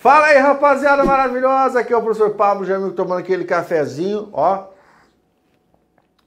Fala aí, rapaziada maravilhosa, aqui é o professor Pablo Jamil tomando aquele cafezinho, ó.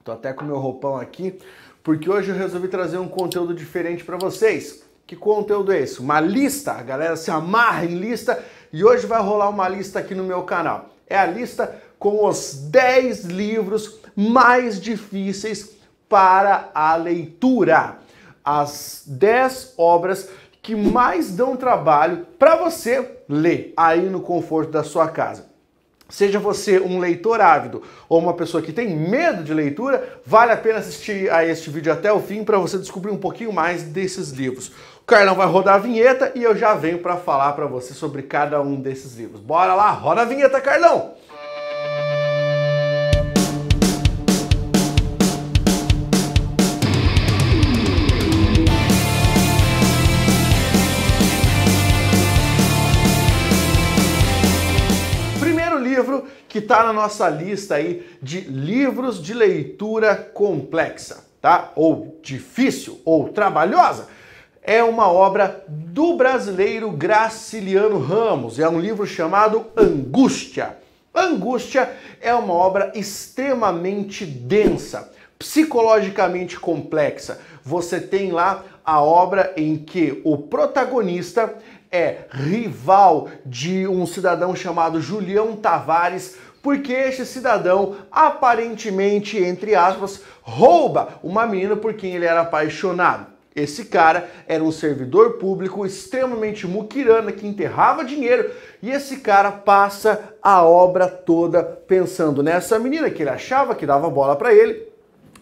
Tô até com meu roupão aqui, porque hoje eu resolvi trazer um conteúdo diferente para vocês. Que conteúdo é esse? Uma lista, a galera se amarra em lista e hoje vai rolar uma lista aqui no meu canal. É a lista com os 10 livros mais difíceis para a leitura. As 10 obras que mais dão trabalho para você ler aí no conforto da sua casa. Seja você um leitor ávido ou uma pessoa que tem medo de leitura, vale a pena assistir a este vídeo até o fim para você descobrir um pouquinho mais desses livros. O Carlão vai rodar a vinheta e eu já venho para falar para você sobre cada um desses livros. Bora lá, roda a vinheta, Carlão! Que está na nossa lista aí de livros de leitura complexa, tá? Ou difícil, ou trabalhosa. É uma obra do brasileiro Graciliano Ramos. É um livro chamado Angústia. Angústia é uma obra extremamente densa, psicologicamente complexa. Você tem lá a obra em que o protagonista é rival de um cidadão chamado Julião Tavares, porque este cidadão aparentemente, entre aspas, rouba uma menina por quem ele era apaixonado. Esse cara era um servidor público extremamente muquirana que enterrava dinheiro e esse cara passa a obra toda pensando nessa menina que ele achava que dava bola para ele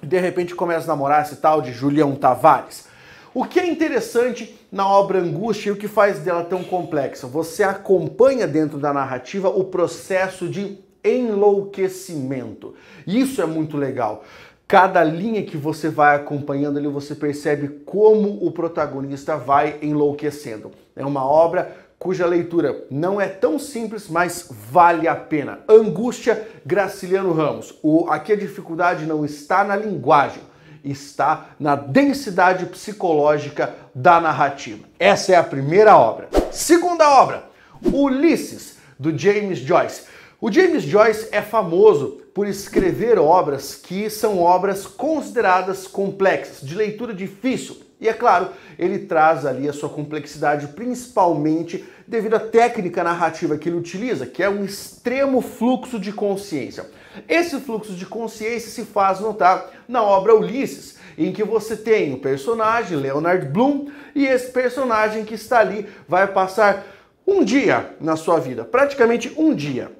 e de repente começa a namorar esse tal de Julião Tavares. O que é interessante na obra Angústia e o que faz dela tão complexa? Você acompanha dentro da narrativa o processo de enlouquecimento. Isso é muito legal. Cada linha que você vai acompanhando ali, você percebe como o protagonista vai enlouquecendo. É uma obra cuja leitura não é tão simples, mas vale a pena. Angústia, Graciliano Ramos. Aqui a dificuldade não está na linguagem, está na densidade psicológica da narrativa. Essa é a primeira obra. Segunda obra, Ulisses, do James Joyce. O James Joyce é famoso por escrever obras que são obras consideradas complexas, de leitura difícil. E é claro, ele traz ali a sua complexidade principalmente devido à técnica narrativa que ele utiliza, que é um extremo fluxo de consciência. Esse fluxo de consciência se faz notar na obra Ulisses, em que você tem o personagem Leonard Bloom e esse personagem que está ali vai passar um dia na sua vida, praticamente um dia.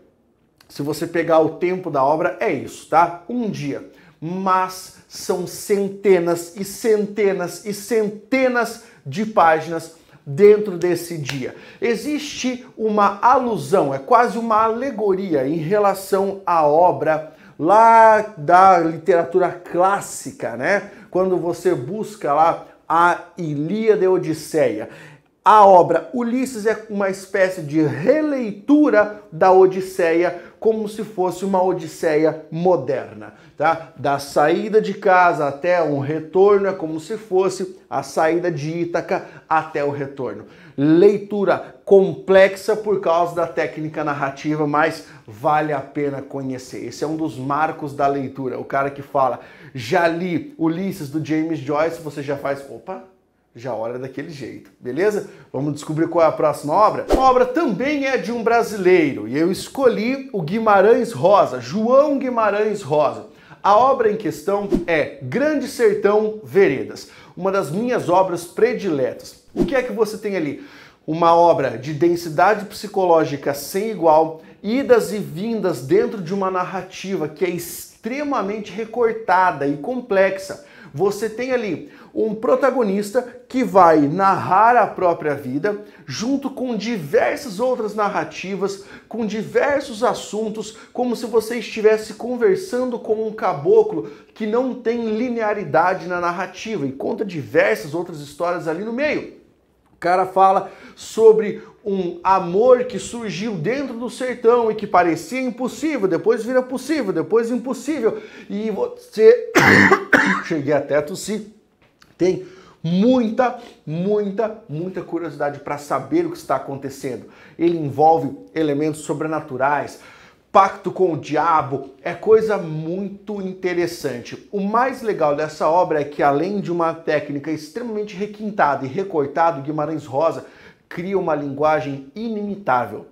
Se você pegar o tempo da obra, é isso, tá? Um dia. Mas são centenas e centenas e centenas de páginas dentro desse dia. Existe uma alusão, é quase uma alegoria em relação à obra lá da literatura clássica, né? Quando você busca lá a Ilíada e Odisseia. A obra Ulisses é uma espécie de releitura da Odisseia, como se fosse uma Odisseia moderna, tá? Da saída de casa até um retorno é como se fosse a saída de Ítaca até o retorno. Leitura complexa por causa da técnica narrativa, mas vale a pena conhecer. Esse é um dos marcos da leitura. O cara que fala, já li Ulisses do James Joyce, você já faz, opa, já olha daquele jeito, beleza? Vamos descobrir qual é a próxima obra? A obra também é de um brasileiro e eu escolhi o Guimarães Rosa, João Guimarães Rosa. A obra em questão é Grande Sertão Veredas, uma das minhas obras prediletas. O que é que você tem ali? Uma obra de densidade psicológica sem igual, idas e vindas dentro de uma narrativa que é extremamente recortada e complexa. Você tem ali um protagonista que vai narrar a própria vida junto com diversas outras narrativas, com diversos assuntos, como se você estivesse conversando com um caboclo que não tem linearidade na narrativa e conta diversas outras histórias ali no meio. O cara fala sobre um amor que surgiu dentro do sertão e que parecia impossível, depois vira possível, depois impossível. E você... Cheguei até a tossir. Tem muita curiosidade para saber o que está acontecendo. Ele envolve elementos sobrenaturais, pacto com o diabo, é coisa muito interessante. O mais legal dessa obra é que, além de uma técnica extremamente requintada e recortada, Guimarães Rosa cria uma linguagem inimitável,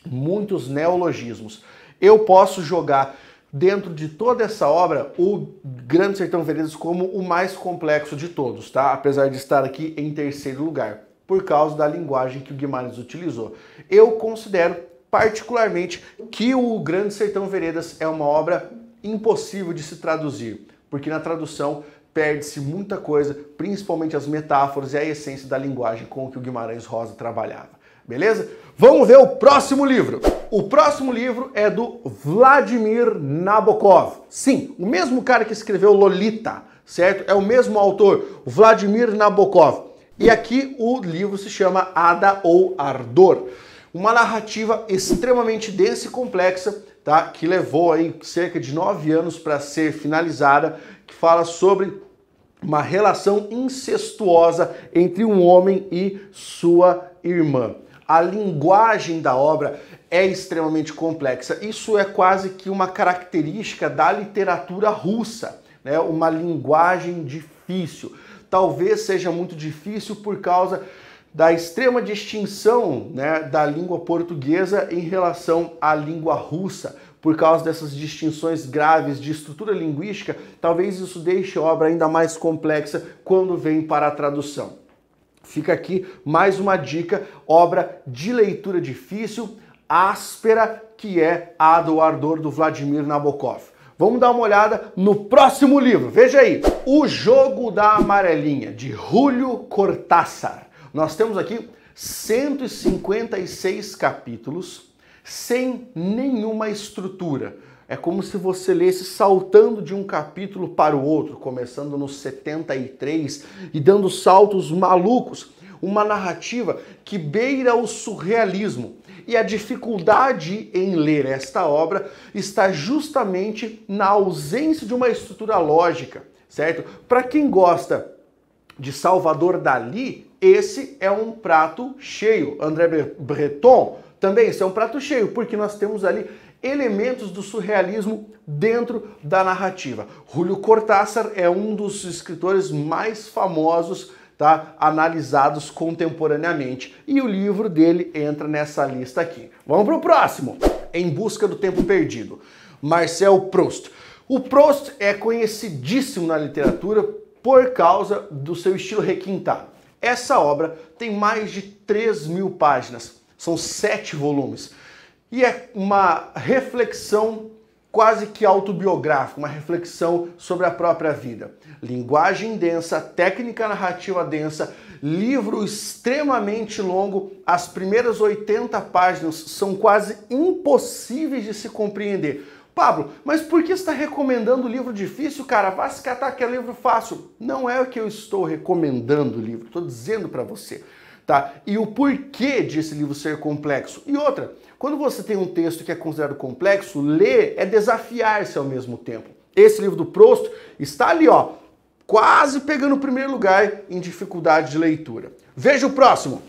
muitos neologismos. Eu posso jogar dentro de toda essa obra o Grande Sertão Veredas como o mais complexo de todos, tá? Apesar de estar aqui em terceiro lugar, por causa da linguagem que o Guimarães utilizou. Eu considero particularmente que o Grande Sertão Veredas é uma obra impossível de se traduzir, porque na tradução perde-se muita coisa, principalmente as metáforas e a essência da linguagem com que o Guimarães Rosa trabalhava. Beleza? Vamos ver o próximo livro. O próximo livro é do Vladimir Nabokov. Sim, o mesmo cara que escreveu Lolita, certo? É o mesmo autor, o Vladimir Nabokov. E aqui o livro se chama Ada ou Ardor. Uma narrativa extremamente densa e complexa, tá? Que levou aí cerca de 9 anos para ser finalizada, que fala sobre uma relação incestuosa entre um homem e sua irmã. A linguagem da obra é extremamente complexa. Isso é quase que uma característica da literatura russa, né? Uma linguagem difícil. Talvez seja muito difícil por causa da extrema distinção, né, da língua portuguesa em relação à língua russa. Por causa dessas distinções graves de estrutura linguística, talvez isso deixe a obra ainda mais complexa quando vem para a tradução. Fica aqui mais uma dica, obra de leitura difícil, áspera, que é Ada ou Ardor, do Vladimir Nabokov. Vamos dar uma olhada no próximo livro. Veja aí, O Jogo da Amarelinha, de Julio Cortázar. Nós temos aqui 156 capítulos, sem nenhuma estrutura. É como se você lesse saltando de um capítulo para o outro, começando no 73 e dando saltos malucos. Uma narrativa que beira o surrealismo. E a dificuldade em ler esta obra está justamente na ausência de uma estrutura lógica, certo? Para quem gosta de Salvador Dalí, esse é um prato cheio. André Breton também, esse é um prato cheio, porque nós temos ali elementos do surrealismo dentro da narrativa. Julio Cortázar é um dos escritores mais famosos, tá, analisados contemporaneamente. E o livro dele entra nessa lista aqui. Vamos para o próximo. Em Busca do Tempo Perdido, Marcel Proust. O Proust é conhecidíssimo na literatura por causa do seu estilo requintado. Essa obra tem mais de 3.000 páginas, são 7 volumes. E é uma reflexão quase que autobiográfica, uma reflexão sobre a própria vida. Linguagem densa, técnica narrativa densa, livro extremamente longo. As primeiras 80 páginas são quase impossíveis de se compreender. Pablo, mas por que você está recomendando livro difícil, cara? Vai se catar que é livro fácil. Não é o que eu estou recomendando o livro, estou dizendo para você, tá? E o porquê desse livro ser complexo. E outra, quando você tem um texto que é considerado complexo, ler é desafiar-se ao mesmo tempo. Esse livro do Proust está ali, ó, quase pegando o primeiro lugar em dificuldade de leitura. Veja o próximo.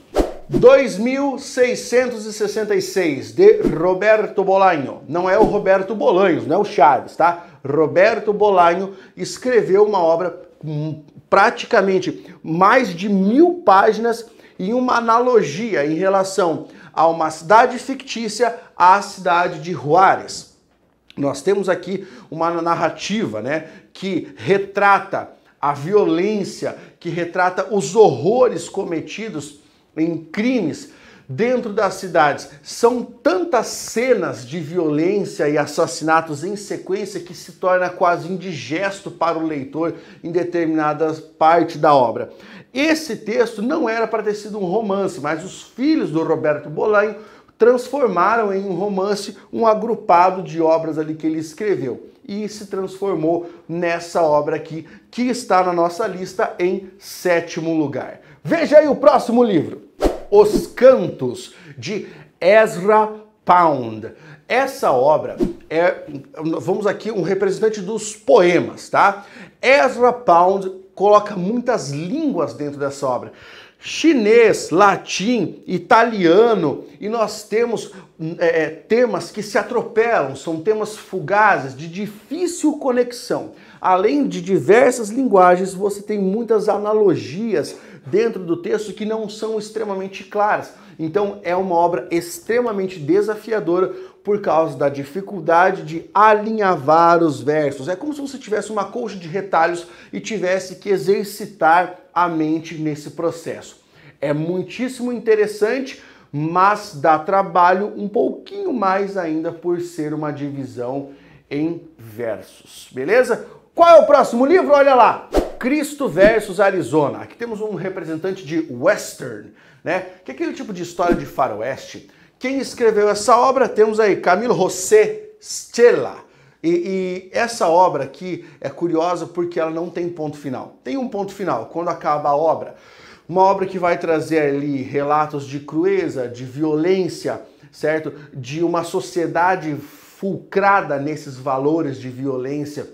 2666, de Roberto Bolaño. Não é o Roberto Bolanhos, não é o Chaves, tá? Roberto Bolaño escreveu uma obra com praticamente mais de 1000 páginas em uma analogia em relação a uma cidade fictícia à cidade de Juárez. Nós temos aqui uma narrativa, né, que retrata a violência, que retrata os horrores cometidos em crimes dentro das cidades. São tantas cenas de violência e assassinatos em sequência que se torna quase indigesto para o leitor em determinada parte da obra. Esse texto não era para ter sido um romance, mas os filhos do Roberto Bolaño transformaram em um romance um agrupado de obras ali que ele escreveu. E se transformou nessa obra aqui, que está na nossa lista em 7º lugar. Veja aí o próximo livro. Os Cantos, de Ezra Pound. Essa obra é, vamos aqui, um representante dos poemas, tá? Ezra Pound coloca muitas línguas dentro dessa obra. Chinês, latim, italiano, e nós temos temas que se atropelam, são temas fugazes, de difícil conexão. Além de diversas linguagens, você tem muitas analogias dentro do texto que não são extremamente claras. Então é uma obra extremamente desafiadora por causa da dificuldade de alinhavar os versos. É como se você tivesse uma colcha de retalhos e tivesse que exercitar a mente nesse processo. É muitíssimo interessante, mas dá trabalho um pouquinho mais ainda por ser uma divisão em versos, beleza? Qual é o próximo livro? Olha lá! Cristo versus Arizona. Aqui temos um representante de western, né? Que é aquele tipo de história de faroeste. Quem escreveu essa obra? Temos aí Camilo José Cela. E essa obra aqui é curiosa porque ela não tem ponto final. Tem um ponto final, quando acaba a obra. Uma obra que vai trazer ali relatos de crueza, de violência, certo? De uma sociedade fulcrada nesses valores de violência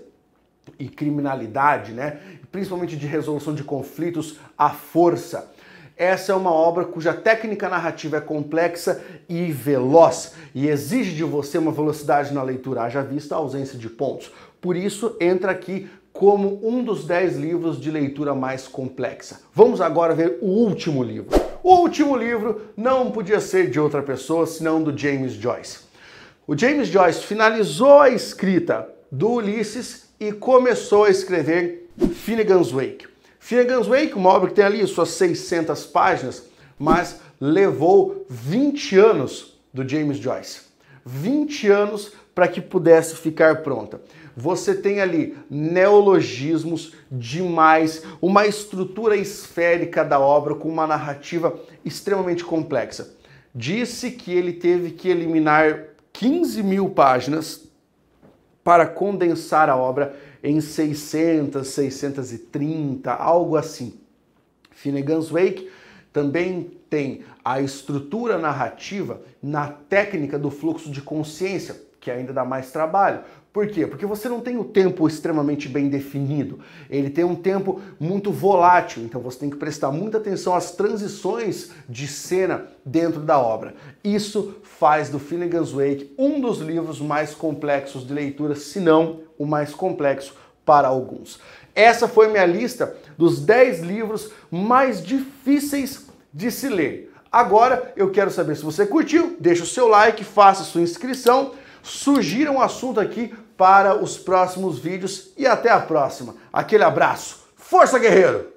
e criminalidade, né? Principalmente de resolução de conflitos à força. Essa é uma obra cuja técnica narrativa é complexa e veloz e exige de você uma velocidade na leitura, haja vista a ausência de pontos. Por isso, entra aqui como um dos 10 livros de leitura mais complexa. Vamos agora ver o último livro. O último livro não podia ser de outra pessoa, senão do James Joyce. O James Joyce finalizou a escrita do Ulisses e começou a escrever Finnegans Wake. Finnegans Wake, uma obra que tem ali suas 600 páginas, mas levou 20 anos do James Joyce. 20 anos para que pudesse ficar pronta. Você tem ali neologismos demais, uma estrutura esférica da obra com uma narrativa extremamente complexa. Disse que ele teve que eliminar 15 mil páginas para condensar a obra em 600, 630, algo assim. Finnegans Wake também tem a estrutura narrativa na técnica do fluxo de consciência, que ainda dá mais trabalho. Por quê? Porque você não tem o tempo extremamente bem definido. Ele tem um tempo muito volátil, então você tem que prestar muita atenção às transições de cena dentro da obra. Isso faz do Finnegans Wake um dos livros mais complexos de leitura, se não o mais complexo para alguns. Essa foi minha lista dos 10 livros mais difíceis de se ler. Agora eu quero saber se você curtiu, deixa o seu like, faça sua inscrição, sugira um assunto aqui para os próximos vídeos e até a próxima. Aquele abraço. Força, guerreiro!